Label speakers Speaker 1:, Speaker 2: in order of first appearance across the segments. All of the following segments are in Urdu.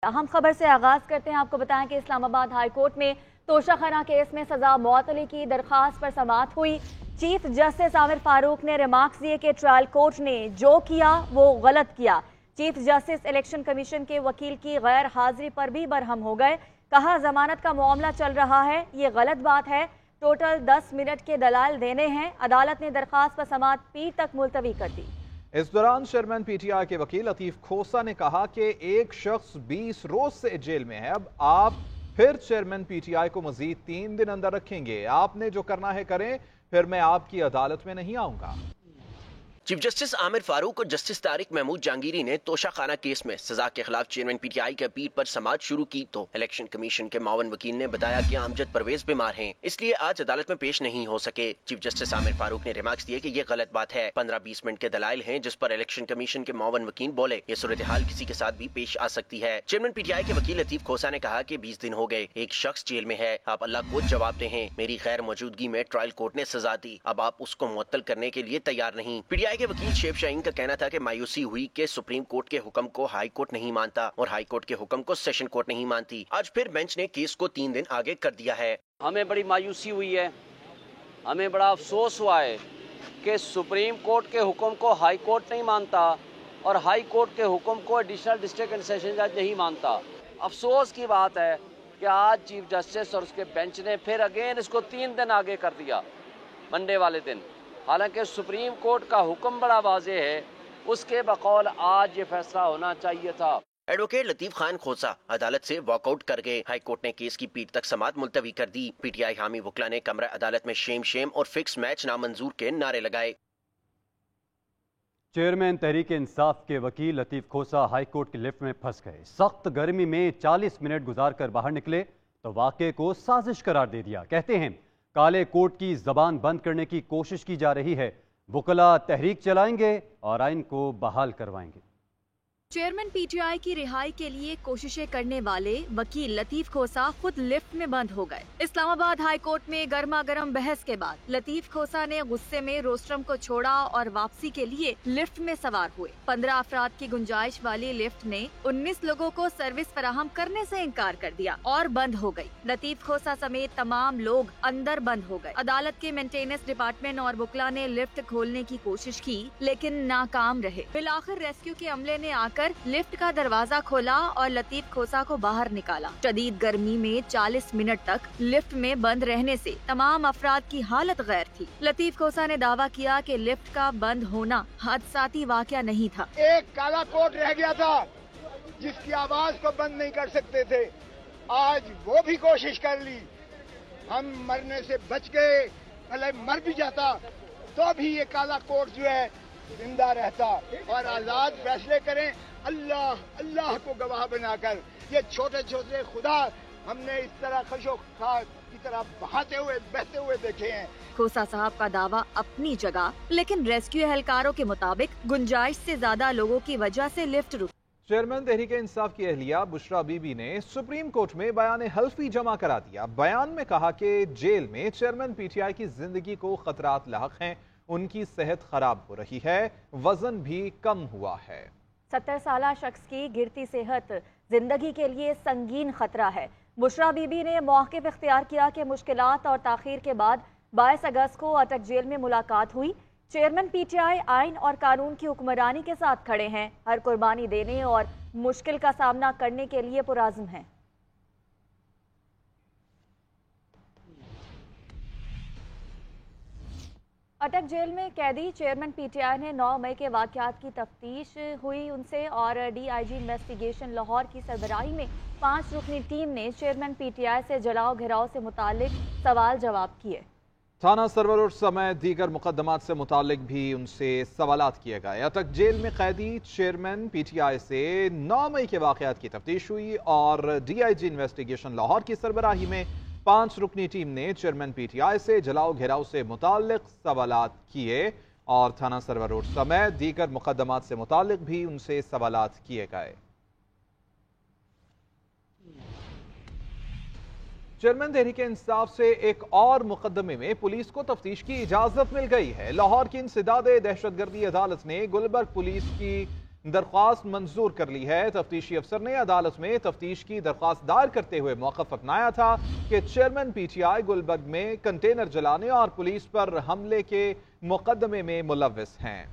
Speaker 1: اہم خبر سے آغاز کرتے ہیں۔ آپ کو بتائیں کہ اسلام آباد ہائی کورٹ میں توشہ خانہ کیس میں سزا معطلی کی درخواست پر سماعت ہوئی۔ چیف جسٹس عامر فاروق نے ریمارکس دیے کہ ٹرائل کورٹ نے جو کیا وہ غلط کیا۔ چیف جسٹس الیکشن کمیشن کے وکیل کی غیر حاضری پر بھی برہم ہو گئے۔ کہا ضمانت کا معاملہ چل رہا ہے، یہ غلط بات ہے، ٹوٹل 10 منٹ کے دلائل دینے ہیں۔ عدالت نے درخواست پر سماعت پیر تک ملتوی کر دی۔
Speaker 2: اس دوران چیئرمین پی ٹی آئی کے وکیل لطیف کھوسہ نے کہا کہ ایک شخص 20 روز سے جیل میں ہے، اب آپ پھر چیئرمین پی ٹی آئی کو مزید 3 دن اندر رکھیں گے۔ آپ نے جو کرنا ہے کریں، پھر میں آپ کی عدالت میں نہیں آؤں گا۔
Speaker 3: چیف جسٹس عامر فاروق اور جسٹس طارق محمود جہانگیری نے توشہ خانہ کیس میں سزا کے خلاف چیئرمین پی ٹی آئی کے اپیل پر سماعت شروع کی تو الیکشن کمیشن کے معاون وکیل نے بتایا کہ امجد پرویز بیمار ہیں، اس لیے آج عدالت میں پیش نہیں ہو سکے۔ چیف جسٹس عامر فاروق نے ریمارکس دیے کہ یہ غلط بات ہے۔ 15-20 منٹ کے دلائل ہیں، جس پر الیکشن کمیشن کے معاون وکیل بولے یہ صورتحال کسی کے ساتھ بھی پیش آ سکتی ہے۔ چیئرمین پی ٹی آئی کے وکیل لطیف کھوسہ نے کہا کہ 20 دن ہو گئے، ایک شخص جیل میں ہے، آپ اللہ کو جواب دیں ہیں۔ میری غیر موجودگی میں ٹرائل کورٹ نے سزا دی، اب آپ اس کو معطل کرنے کے لیے تیار نہیں۔ پی ٹی آئی کے وکیل شیب شاہین کا کہنا تھا کہ مایوسی ہوئی کہ سپریم کورٹ کے حکم کو ہائی کورٹ نہیں مانتا اور ہائی کورٹ کے حکم کو سیشن کورٹ نہیں مانتی۔ آج پھر بینچ نے کیس کو 3 دن آگے کر دیا ہے۔
Speaker 4: ہمیں بڑی مایوسی ہوئی ہے، ہمیں بڑا افسوس ہوا ہے کہ سپریم کورٹ کے حکم کو ہائی کورٹ نہیں مانتا اور ہائی کورٹ کے حکم کو ایڈیشنل ڈسٹرکٹ اینڈ سیشن جج نہیں مانتا۔ افسوس کی بات ہے کہ آج چیف جسٹس اور اس کے بینچ نے پھر اگین اس کو 3 دن آگے کر دیا، منڈے والے دن، حالانکہ سپریم کورٹ کا حکم بڑا واضح ہے، اس کے بقول آج یہ فیصلہ ہونا چاہیے تھا۔
Speaker 3: ایڈوکیٹ لطیف خان کھوسہ عدالت سے واک آؤٹ کر گئے۔ ہائی کورٹ نے کیس کی پیر تک سماعت ملتوی کر دی۔ پی ٹی آئی حامی وکلا نے کمرہ عدالت میں شیم شیم اور فکس میچ نامنظور کے نعرے لگائے۔
Speaker 5: چیئرمین تحریک انصاف کے وکیل لطیف کھوسہ ہائی کورٹ کی لفٹ میں پھنس گئے۔ سخت گرمی میں 40 منٹ گزار کر باہر نکلے تو واقعے کو سازش قرار دے دیا۔ کہتے ہیں کالے کوٹ کی زبان بند کرنے کی کوشش کی جا رہی ہے، وکلا تحریک چلائیں گے اور آئین کو بحال کروائیں گے۔
Speaker 1: چیئرمین پی ٹی آئی کی رہائی کے لیے کوششیں کرنے والے وکیل لطیف کھوسہ خود لفٹ میں بند ہو گئے۔ اسلام آباد ہائی کورٹ میں گرما گرم بحث کے بعد لطیف کھوسہ نے غصے میں روسٹرم کو چھوڑا اور واپسی کے لیے لفٹ میں سوار ہوئے۔ 15 افراد کی گنجائش والی لفٹ نے 19 لوگوں کو سروس فراہم کرنے سے انکار کر دیا اور بند ہو گئی۔ لطیف کھوسہ سمیت تمام لوگ اندر بند ہو گئے۔ عدالت کے مینٹیننس ڈپارٹمنٹ اور وکلا نے لفٹ کھولنے کی کوشش کی لیکن ناکام رہے۔ بالآخر ریسکیو کے عملے نے آ کر لفٹ کا دروازہ کھولا اور لطیف کھوسہ کو باہر نکالا۔ شدید گرمی میں 40 منٹ تک لفٹ میں بند رہنے سے تمام افراد کی حالت غیر تھی۔ لطیف کھوسہ نے دعویٰ کیا کہ لفٹ کا بند ہونا حادثاتی واقعہ نہیں تھا۔
Speaker 6: ایک کالا کوٹ رہ گیا تھا جس کی آواز کو بند نہیں کر سکتے تھے، آج وہ بھی کوشش کر لی، ہم مرنے سے بچ گئے، پہلے مر بھی جاتا تو بھی یہ کالا کوٹ جو ہے زندہ رہتا اور آزاد فیصلے کریں۔ اللہ کو گواہ بنا کر یہ چھوٹے چھوٹے خدا ہم نے اس طرح خشو خار کی طرح بہاتے ہوئے بہتے ہوئے دیکھے ہیں۔
Speaker 1: کھوسہ صاحب کا دعویٰ اپنی جگہ، لیکن ریسکیو اہلکاروں کے مطابق گنجائش سے زیادہ لوگوں کی وجہ سے لفٹ رکی۔
Speaker 2: چیئرمین تحریک انصاف کی اہلیہ بشرا بی بی نے سپریم کورٹ میں بیان حلفی جمع کرا دیا۔ بیان میں کہا کہ جیل میں چیئرمین پی ٹی آئی کی زندگی کو خطرات لاحق ہیں، ان کی صحت خراب ہو رہی ہے، وزن بھی کم ہوا ہے۔
Speaker 1: 70 سالہ شخص کی گرتی صحت زندگی کے لیے سنگین خطرہ ہے۔ بشرا بی بی نے موقف اختیار کیا کہ مشکلات اور تاخیر کے بعد 22 اگست کو اٹک جیل میں ملاقات ہوئی۔ چیئرمین پی ٹی آئی آئین اور قانون کی حکمرانی کے ساتھ کھڑے ہیں، ہر قربانی دینے اور مشکل کا سامنا کرنے کے لیے پرعزم ہیں۔ اٹک جیل میں قیدی چیئرمین پی ٹی آئی نے 9 مئی کے واقعات کی تفتیش ہوئی ان سے اور D I G investigation Lahore کی سربراہی میں 5 رکنی ٹیم نے چیئرمین پی ٹی آئی سے جلاؤ گھراؤ سے متعلق سوال جواب کیے۔
Speaker 2: تھانہ سرور روڈ سمیت دیگر مقدمات سے متعلق بھی ان سے سوالات کیے گئے۔ اٹک جیل میں قیدی چیئرمین پی ٹی آئی سے 9 مئی کے واقعات کی تفتیش ہوئی اور D I G investigation Lahore کی سربراہی میں 5 رکنی ٹیم نے چیئرمین پی ٹی آئی سے جلاؤ گھیراؤ سے متعلق سوالات کیے اور تھانہ سرور روڈ سمیت دیگر مقدمات سے متعلق بھی ان سے سوالات کیے گئے۔ چیئرمین تحریک انصاف سے ایک اور مقدمے میں پولیس کو تفتیش کی اجازت مل گئی ہے۔ لاہور کی انسداد دہشت گردی عدالت نے گلبرگ پولیس کی درخواست منظور کر لی ہے۔ تفتیشی افسر نے عدالت میں تفتیش کی درخواست دائر کرتے ہوئے موقف اپنایا تھا کہ chairman P T I Gulberg میں کنٹینر جلانے اور پولیس پر حملے کے مقدمے میں ملوث ہیں۔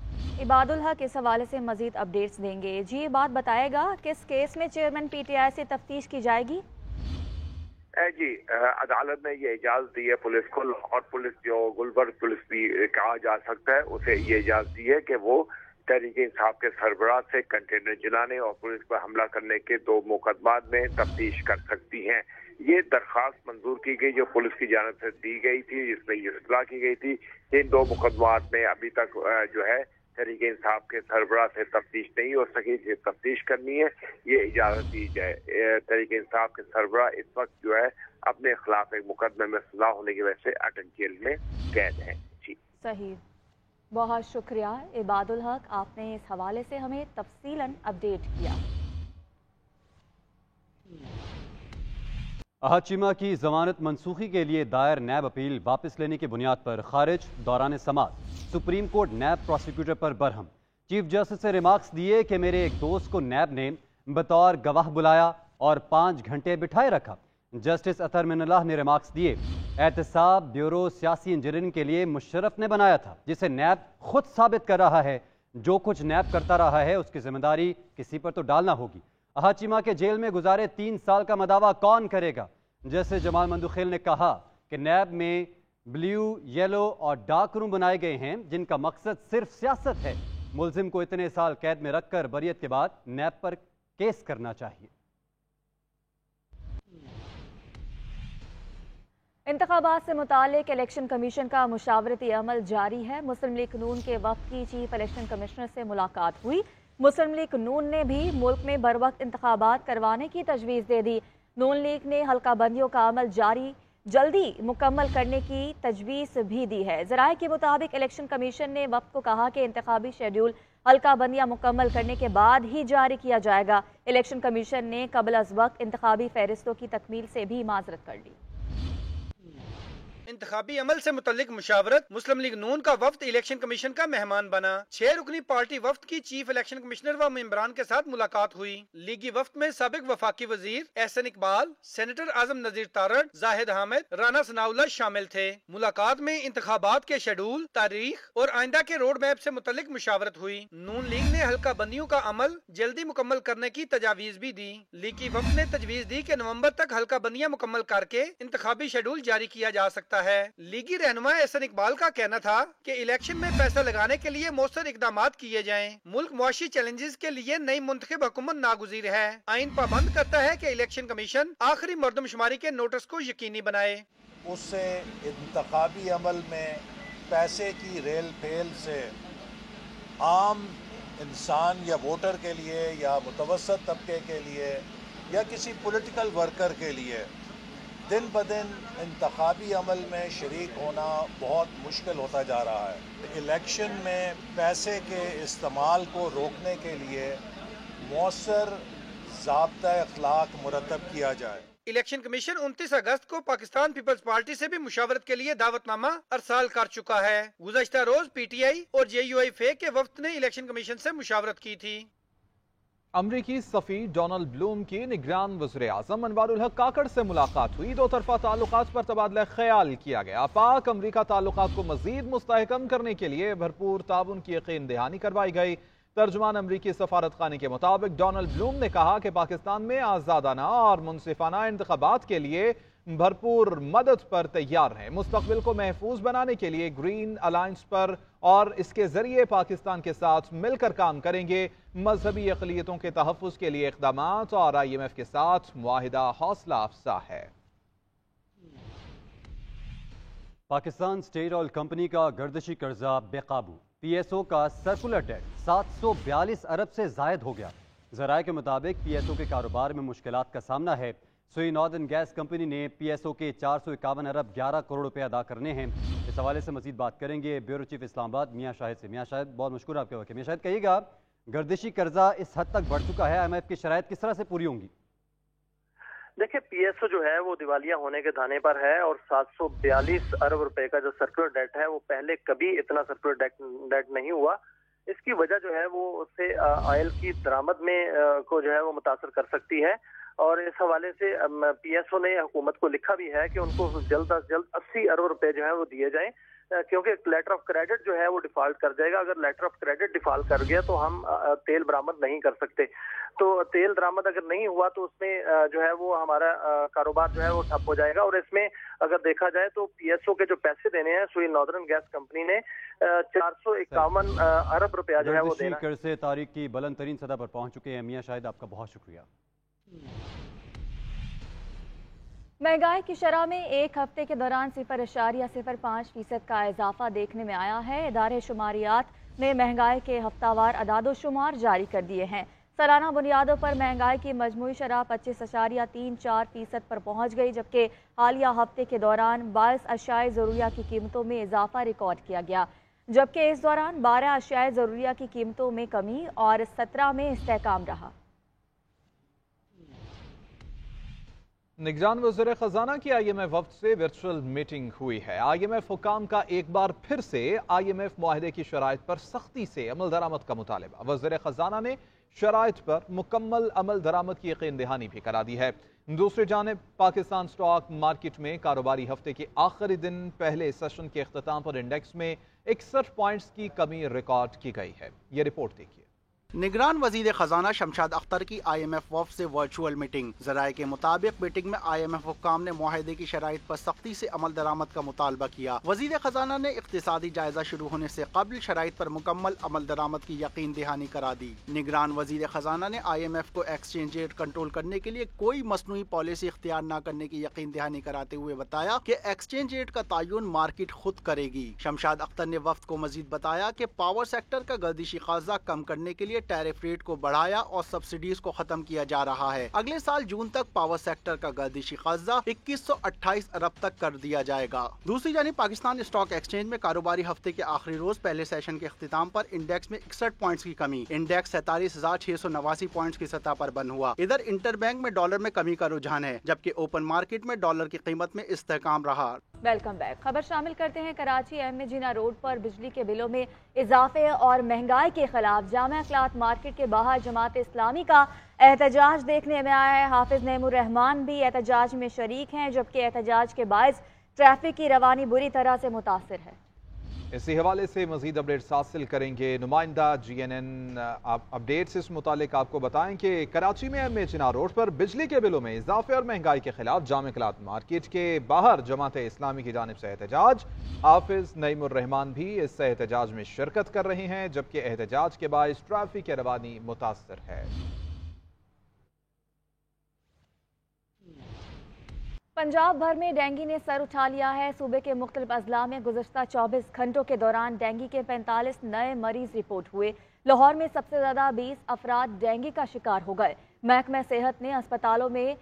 Speaker 1: عباد الحق اس حوالے سے مزید اپڈیٹس دیں گے۔ جی یہ بات بتائے گا کس کیس میں چیئرمین پی ٹی آئی سے تفتیش کی جائے گی؟
Speaker 7: جی عدالت نے یہ اجازت دی ہے پولیس کو، لاہور پولیس جو گلبرگ پولیس بھی کہا جا سکتا ہے، اسے یہ اجازت دی ہے کہ وہ تحریک انصاف کے سربراہ سے کنٹینر جلانے اور پولیس پر حملہ کرنے کے 2 مقدمات میں تفتیش کر سکتی ہیں۔ یہ درخواست منظور کی گئی جو پولیس کی جانب سے دی گئی تھی، جس میں یہ اطلاع کی گئی تھی۔ ان 2 مقدمات میں ابھی تک جو ہے تحریک انصاف کے سربراہ سے تفتیش نہیں ہو سکی، جسے تفتیش کرنی ہے یہ اجازت دی جائے۔ تحریک انصاف کے سربراہ اس وقت جو ہے اپنے خلاف ایک مقدمے میں سزا ہونے کی وجہ سے اٹک جیل میں قید ہیں۔ جی
Speaker 1: صحیح، بہت شکریہ عباد الحق، آپ نے اس حوالے سے ہمیں تفصیلاً اپڈیٹ کیا۔
Speaker 5: احد چیمہ کی ضمانت منسوخی کے لیے دائر نیب اپیل واپس لینے کی بنیاد پر خارج، دوران سماعت سپریم کورٹ نیب پروسیکیوٹر پر برہم۔ چیف جسٹس سے ریمارکس دیے کہ میرے ایک دوست کو نیب نے بطور گواہ بلایا اور 5 گھنٹے بٹھائے رکھا۔ جسٹس اطہر من اللہ نے ریمارکس دیے احتساب بیورو سیاسی انجینئرنگ کے لیے مشرف نے بنایا تھا، جسے نیب خود ثابت کر رہا ہے۔ جو کچھ نیب کرتا رہا ہے اس کی ذمہ داری کسی پر تو ڈالنا ہوگی۔ احد چیمہ کے جیل میں گزارے 3 سال کا مداوع کون کرے گا؟ جیسے جمال مندوخیل نے کہا کہ نیب میں بلیو، یلو اور ڈارک روم بنائے گئے ہیں جن کا مقصد صرف سیاست ہے۔ ملزم کو اتنے سال قید میں رکھ کر بریت کے بعد نیب پر کیس کرنا چاہیے۔
Speaker 1: انتخابات سے متعلق الیکشن کمیشن کا مشاورتی عمل جاری ہے۔ مسلم لیگ نون کے وفد کی چیف الیکشن کمشنر سے ملاقات ہوئی۔ مسلم لیگ نون نے بھی ملک میں بروقت انتخابات کروانے کی تجویز دے دی۔ نون لیگ نے حلقہ بندیوں کا عمل جلدی مکمل کرنے کی تجویز بھی دی ہے۔ ذرائع کے مطابق الیکشن کمیشن نے وفد کو کہا کہ انتخابی شیڈیول حلقہ بندیاں مکمل کرنے کے بعد ہی جاری کیا جائے گا۔ الیکشن کمیشن نے قبل از وقت انتخابی فہرستوں کی تکمیل سے بھی معذرت کر لی۔
Speaker 8: انتخابی عمل سے متعلق مشاورت مسلم لیگ نون کا وفد الیکشن کمیشن کا مہمان بنا۔ 6 رکنی پارٹی وفد کی چیف الیکشن کمشنر و ممبران کے ساتھ ملاقات ہوئی۔ لیگی وفد میں سابق وفاقی وزیر احسن اقبال، سینیٹر اعظم نذیر تارڑ، زاہد حامد، رانا ثناء اللہ شامل تھے۔ ملاقات میں انتخابات کے شیڈول، تاریخ اور آئندہ کے روڈ میپ سے متعلق مشاورت ہوئی۔ نون لیگ نے حلقہ بندیوں کا عمل جلدی مکمل کرنے کی تجاویز بھی دی۔ لیگی وفد نے تجویز دی کہ نومبر تک حلقہ بندیاں مکمل کر کے انتخابی شیڈول جاری کیا جا سکتا ہے۔ لیگی رہنما احسن اقبال کا کہنا تھا کہ الیکشن میں پیسہ لگانے کے لیے مؤثر اقدامات کیے جائیں۔ ملک معاشی چیلنجز کے لیے نئی منتخب حکومت ناگزیر ہے۔ آئین پابند کرتا ہے کہ الیکشن کمیشن آخری مردم شماری کے نوٹس کو یقینی بنائے۔
Speaker 9: اس سے انتخابی عمل میں پیسے کی ریل پھیل سے عام انسان یا ووٹر کے لیے یا متوسط طبقے کے لیے یا کسی پولیٹیکل ورکر کے لیے دن بدن انتخابی عمل میں شریک ہونا بہت مشکل ہوتا جا رہا ہے۔ الیکشن میں پیسے کے استعمال کو روکنے کے لیے مؤثر ضابطۂ اخلاق مرتب کیا جائے۔
Speaker 8: الیکشن کمیشن 29 اگست کو پاکستان پیپلز پارٹی سے بھی مشاورت کے لیے دعوت نامہ ارسال کر چکا ہے۔ گزشتہ روز پی ٹی آئی اور جے یو آئی فے کے وفد نے الیکشن کمیشن سے مشاورت کی تھی۔
Speaker 2: امریکی سفیر ڈونلڈ بلوم کی نگران وزیر اعظم انوار الحق کاکڑ سے ملاقات ہوئی۔ 2 طرفہ تعلقات پر تبادلہ خیال کیا گیا۔ پاک امریکہ تعلقات کو مزید مستحکم کرنے کے لیے بھرپور تعاون کی یقین دہانی کروائی گئی۔ ترجمان امریکی سفارت خانے کے مطابق ڈونلڈ بلوم نے کہا کہ پاکستان میں آزادانہ اور منصفانہ انتخابات کے لیے بھرپور مدد پر تیار ہیں۔ مستقبل کو محفوظ بنانے کے لیے گرین الائنس پر اور اس کے ذریعے پاکستان کے ساتھ مل کر کام کریں گے۔ مذہبی اقلیتوں کے تحفظ کے لیے اقدامات اور IMF کے ساتھ معاہدہ حوصلہ افزا ہے۔
Speaker 5: پاکستان اسٹیٹ آئل کمپنی کا گردشی قرضہ بے قابو۔ PSO کا سرکولر ڈیٹ 742 ارب سے زائد ہو گیا۔ ذرائع کے مطابق PSO کے کاروبار میں مشکلات کا سامنا ہے۔ سوئی ناردرن گیس کمپنی نے PSO کے 451 ارب 11 کروڑ روپے ادا کرنے ہیں۔ اس حوالے سے مزید بات کریں گے بیورو چیف اسلام آباد میاں شاہد سے۔ میاں شاہد بہت مشکور آپ کے وقت۔ میاں شاہد کہیے گا گردشی قرضہ اس حد تک بڑھ چکا ہے، IMF کی شرائط کس طرح سے پوری ہوں گی؟
Speaker 10: دیکھیں PSO جو ہے وہ دیوالیہ ہونے کے دھانے پر ہے اور 742 ارب روپے کا جو سرکولر ڈیٹ ہے وہ پہلے کبھی اتنا سرکولر ڈیٹ نہیں ہوا۔ اس کی وجہ جو ہے وہ اس سے آئل کی درآمد میں کو جو ہے وہ متاثر کر سکتی ہے، اور اس حوالے سے پی ایس او نے حکومت کو لکھا بھی ہے کہ ان کو جلد از جلد 80 ارب روپے جو ہے وہ دیے جائیں، کیونکہ لیٹر آف کریڈٹ جو ہے وہ ڈیفالٹ کر جائے گا۔ اگر لیٹر آف کریڈٹ ڈیفالٹ کر گیا تو ہم تیل برآمد نہیں کر سکتے، تو تیل درآمد اگر نہیں ہوا تو اس میں جو ہے وہ ہمارا کاروبار جو ہے وہ ٹھپ ہو جائے گا۔ اور اس میں اگر دیکھا جائے تو پی ایس او کے جو پیسے دینے ہیں سوئی ناردرن گیس کمپنی نے 451 ارب روپیہ جو ہے وہ دینا ہے۔
Speaker 5: سے تاریخ کی بلند ترین سطح پر پہنچ چکے ہیں میاں شاہد، آپ کا بہت شکریہ۔
Speaker 1: مہنگائی کی شرح میں ایک ہفتے کے دوران 0.05% کا اضافہ دیکھنے میں آیا ہے۔ ادارے شماریات نے مہنگائی کے ہفتہ وار اعداد و شمار جاری کر دیے ہیں۔ سالانہ بنیادوں پر مہنگائی کی مجموعی شرح 25.34% پر پہنچ گئی، جبکہ حالیہ ہفتے کے دوران 22 اشیاء ضروریہ کی قیمتوں میں اضافہ ریکارڈ کیا گیا، جبکہ اس دوران 12 اشیاء ضروریہ کی قیمتوں میں کمی اور 17 میں استحکام رہا۔
Speaker 2: نگران وزیر خزانہ کی آئی ایم ایف وفد سے ورچوئل میٹنگ ہوئی ہے۔ آئی ایم ایف حکام کا ایک بار پھر سے آئی ایم ایف معاہدے کی شرائط پر سختی سے عمل درآمد کا مطالبہ۔ وزیر خزانہ نے شرائط پر مکمل عمل درآمد کی یقین دہانی بھی کرا دی ہے۔ دوسری جانب پاکستان سٹاک مارکیٹ میں کاروباری ہفتے کے آخری دن پہلے سیشن کے اختتام پر انڈیکس میں 61 پوائنٹس کی کمی ریکارڈ کی گئی ہے۔ یہ رپورٹ دیکھیے۔
Speaker 11: نگران وزیر خزانہ شمشاد اختر کی آئی ایم ایف وفد سے ورچوئل میٹنگ۔ ذرائع کے مطابق میٹنگ میں آئی ایم ایف حکام نے معاہدے کی شرائط پر سختی سے عمل درآمد کا مطالبہ کیا۔ وزیر خزانہ نے اقتصادی جائزہ شروع ہونے سے قبل شرائط پر مکمل عمل درآمد کی یقین دہانی کرا دی۔ نگران وزیر خزانہ نے آئی ایم ایف کو ایکسچینج ریٹ کنٹرول کرنے کے لیے کوئی مصنوعی پالیسی اختیار نہ کرنے کی یقین دہانی کراتے ہوئے بتایا کہ ایکسچینج ریٹ کا تعین مارکیٹ خود کرے گی۔ شمشاد اختر نے وفد کو مزید بتایا کہ پاور سیکٹر کا گردشی خرچہ کم کرنے کے لیے ٹیرف ریٹ کو بڑھایا اور سبسڈیز کو ختم کیا جا رہا ہے۔ اگلے سال جون تک پاور سیکٹر کا گردشی خرچہ 2128 ارب تک کر دیا جائے گا۔ دوسری جانب پاکستان اسٹاک ایکسچینج میں کاروباری ہفتے کے آخری روز پہلے سیشن کے اختتام پر انڈیکس میں 61 پوائنٹس کی کمی، انڈیکس 47,689 پوائنٹس کی سطح پر بند ہوا۔ ادھر انٹر بینک میں ڈالر میں کمی کا رجحان ہے، جبکہ اوپن مارکیٹ میں ڈالر کی قیمت میں استحکام رہا۔
Speaker 1: Welcome back. خبر شامل کرتے ہیں کراچی ایم اے جینا روڈ پر بجلی کے بلوں میں اضافے اور مہنگائی کے خلاف جامعہ اخلاق مارکیٹ کے باہر جماعت اسلامی کا احتجاج دیکھنے میں آیا ہے۔ حافظ نعیم الرحمان بھی احتجاج میں شریک ہیں، جبکہ احتجاج کے باعث ٹریفک کی روانی بری طرح سے متاثر ہے۔
Speaker 2: اسی حوالے سے مزید اپڈیٹس حاصل کریں گے۔ نمائندہ جی این این اپڈیٹس اس متعلق آپ کو بتائیں کہ کراچی میں ایم اے جینا روڈ پر بجلی کے بلوں میں اضافے اور مہنگائی کے خلاف جامعہ اخلاق مارکیٹ کے باہر جماعت اسلامی کی جانب سے احتجاج۔ حافظ نعیم الرحمان بھی اس احتجاج میں شرکت کر رہے ہیں، جبکہ احتجاج کے باعث ٹریفک کی روانی متاثر ہے۔
Speaker 1: پنجاب بھر میں ڈینگی نے سر اٹھا لیا ہے۔ صوبے کے مختلف اضلاع میں گزشتہ 24 گھنٹوں کے دوران ڈینگی کے 45 نئے مریض رپورٹ ہوئے۔ لاہور میں سب سے زیادہ 20 افراد ڈینگی کا شکار ہو گئے۔ محکمہ صحت نے اسپتالوں میں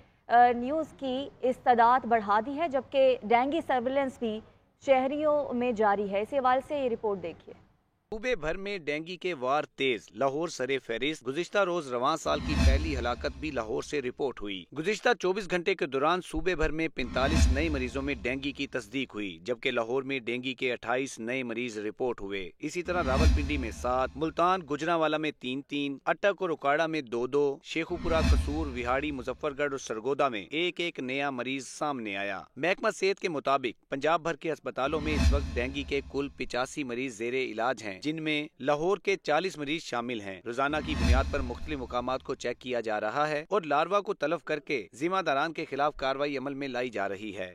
Speaker 1: نیوز کی استعداد بڑھا دی ہے، جبکہ ڈینگی سرویلنس بھی شہریوں میں جاری ہے۔ اسی حوالے سے یہ رپورٹ دیکھیے۔
Speaker 12: صوبے بھر میں ڈینگی کے وار تیز، لاہور سرے فہرست۔ گزشتہ روز رواں سال کی پہلی ہلاکت بھی لاہور سے رپورٹ ہوئی۔ گزشتہ 24 گھنٹے کے دوران صوبے بھر میں 45 نئے مریضوں میں ڈینگی کی تصدیق ہوئی، جبکہ لاہور میں ڈینگی کے 28 نئے مریض رپورٹ ہوئے۔ اسی طرح راولپنڈی میں 7، ملتان گجرانوالا میں 3، اٹک اور اکاڑا میں 2، شیخوپورہ، قصور، وہاڑی، مظفر گڑھ اور سرگودا میں 1 نیا مریض سامنے آیا۔ محکمہ صحت کے مطابق پنجاب بھر کے اسپتالوں میں اس وقت ڈینگی کے کل 85 مریض زیر علاج ہیں، جن میں لاہور کے 40 مریض شامل ہیں۔ روزانہ کی بنیاد پر مختلف مقامات کو چیک کیا جا رہا ہے اور لاروا کو تلف کر کے ذمہ داران کے خلاف کارروائی عمل میں لائی جا رہی ہے۔